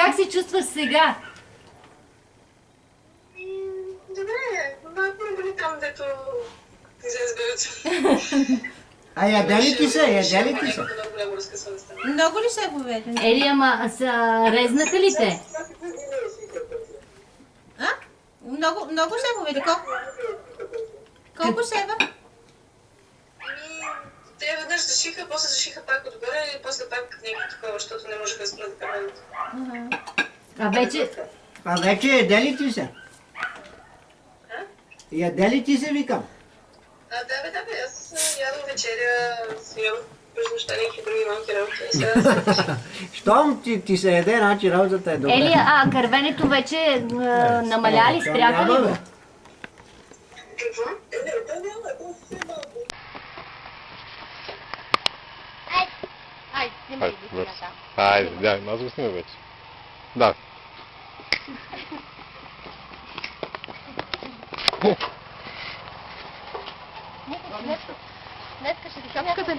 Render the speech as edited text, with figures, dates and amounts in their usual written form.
как се чувстваш сега? Добре, малко ме боли там, дето излезе бебето. А ядели ти се, ядели ти се. Много голямо разкъсване стана. Много ли се поведе? Ели, ама резнаха ли те? А? Много се поведе. Колко шева? Те веднъж зашиха, после зашиха пак отгоре и после пак някакво такова, защото не можеха да спрат да каменят. А вече... вече ядели ти се. Ядели ти се, викам. Да, аз ядох вечеря, ям през нощта някакви други малки работи и сега Щом ти се яде, значи работата е добра. Ели, а кървенето вече намаля ли? Спряха ли го? Какво? Хайде, дай, аз го снимам вече. Да. Днеска ще ти капката.